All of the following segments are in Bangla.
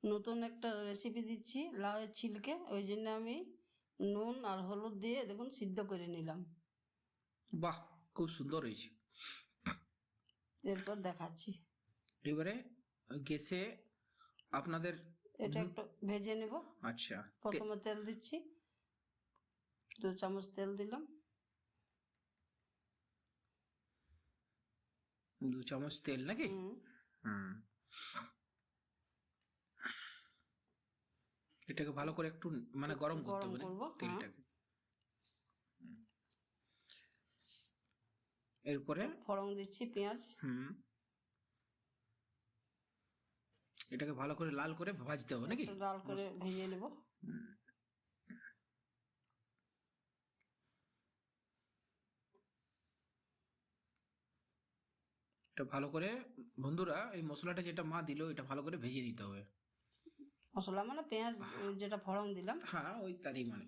নতুন একটা রেসিপি দিচ্ছি লাউয়ের ছিলকে, ওই জন্য আমি নুন আর হলুদ দিয়ে দেখুন সিদ্ধ করে নিলাম। বাহ, খুব সুন্দর হয়েছে। এরপর দেখাচ্ছি। এবারে গ্যাসে আপনাদের এটা একটু ভেজে নেব। আচ্ছা, প্রথমে তেল দিচ্ছি, 2 চামচ তেল দিলাম। 2 চামচ তেল নাকি? হুম। এটাকে ভালো করে একটু মানে গরম করতে হবে করবো, হ্যাঁ। তেলটাকে। এরপরে ফোড়ন দিচ্ছি পেঁয়াজ। এটাকে ভালো করে লাল করে ভাজতে হবে নাকি? লাল করে ভেজে নেব। এটা ভালো করে, বন্ধুরা এই মশলাটা যেটা মা দিল এটা ভালো করে ভেজে দিতে হবে। মশলা মানে পেঁয়াজ যেটা ফোড়ন দিলাম, হ্যাঁ, ওই তারই মানে।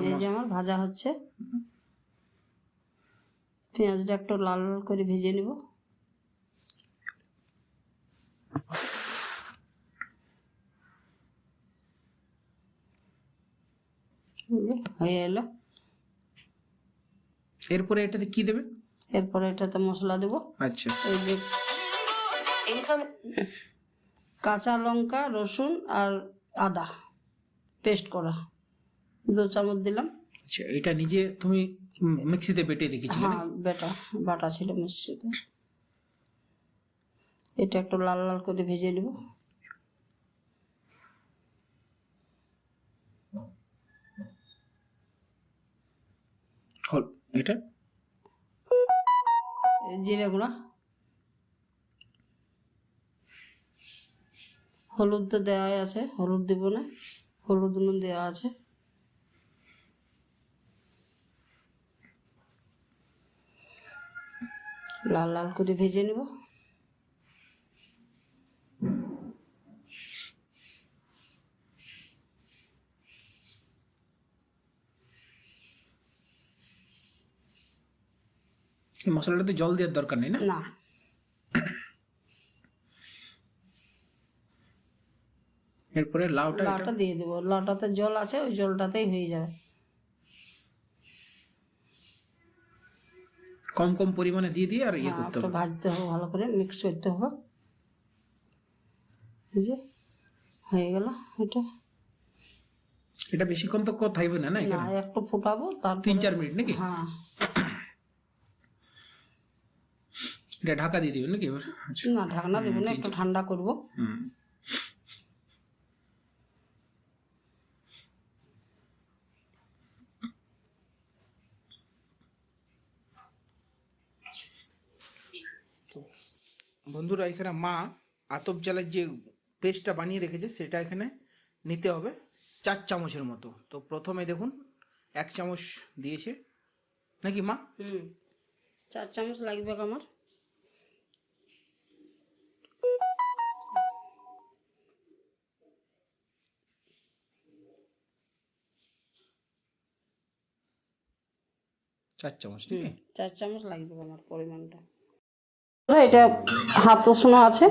এই যে আমার ভাজা হচ্ছে, পেঁয়াজটা একটু লাল করে ভেজে নিব। হয়ে এলো। এরপরে এটাতে কি দেবে? এরপরে এটাতে মশলা দেবো। আচ্ছা, এই যে কাঁচা লঙ্কা, রসুন আর আদা পেস্ট করা 2 চামচ দিলাম। আচ্ছা, এটা নিজে তুমি মিক্সিতে বেটে রেখেছিলে? হ্যাঁ, বাটা ছিল মিক্সিতে। এটা একটু লাল লাল করে ভেজে নেব। এটা জিরে গুঁড়া, হলুদ তো দেওয়াই আছে, হলুদ দেবো না, হলুদ নুন দেওয়া আছে। লাল লাল করে ভেজে নেব। এই মশলাটাতে জল দেওয়ার দরকার নেই না? না। এরপরে লাউটা দিয়ে দেবো। লাউটাতে জল আছে, ওই জলটাতেই হয়ে যাবে। কম কম পরিমাণে দিয়ে দিয়ে আর ইয়ে করতে একটু হবে। ভাজতে হবে, ভালো করে মিক্স করতে হবে। এই যে হয়ে গেল। এটা বেশিক্ষণ তো থাকবে না, না এখানে? একটু ফুটাবো, তারপর 3-4 মিনিট নাকি? হ্যাঁ। এটা ঢাকা দিয়ে দিবেন নাকি এবার? না, ঢাকনা দেবো না, একটু ঠান্ডা করবো। বন্ধুরা, এখানে মা আতপ চালের যে পেস্টটা বানিয়ে রেখেছে সেটা এখানে নিতে হবে 4 চামচের মতো। তো প্রথমে দেখুন 1 চামচ দিয়েছে নাকি মা? 4 চামচ লাগবে আমার। চার চামচ নাকি? 4 চামচ লাগবে আমার পরিমাণটা। এটা হাফ রসুন আছে।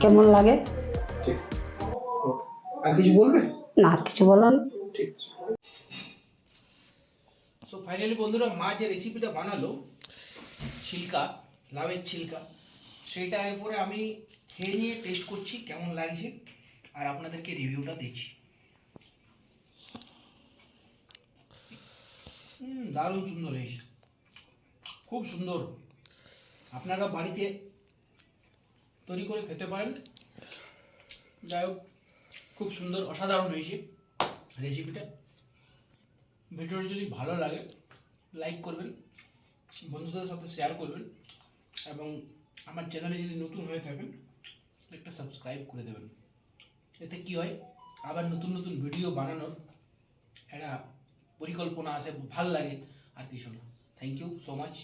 কেমন লাগে। ঠিক, আর কিছু বলবে? না, আর কিছু বলার নেই। ঠিক আছে। সো ফাইনালি বন্ধুরা, মা যে রেসিপিটা বানালো ছিলকা, লাউয়ের ছিলকা, সেটা এরপরে আমি খেয়ে নিয়ে টেস্ট করছি কেমন লাগছে, আর আপনাদেরকে রিভিউটা দিচ্ছি। দারুণ সুন্দর হয়েছে, খুব সুন্দর। আপনারা বাড়িতে তৈরি করে খেতে পারেন। যাই হোক, খুব সুন্দর, অসাধারণ হয়েছে রেসিপিটা। ভিডিওটি যদি ভালো লাগে লাইক করবেন, বন্ধুদের সাথে শেয়ার করবেন, এবং আমার চ্যানেলে যদি নতুন হয়ে থাকেন একটা সাবস্ক্রাইব করে দেবেন। এতে কি হয়, আবার নতুন নতুন ভিডিও বানানোর একটা পরিকল্পনা আসে, ভাল লাগে, আর কিছু না। Thank you so much.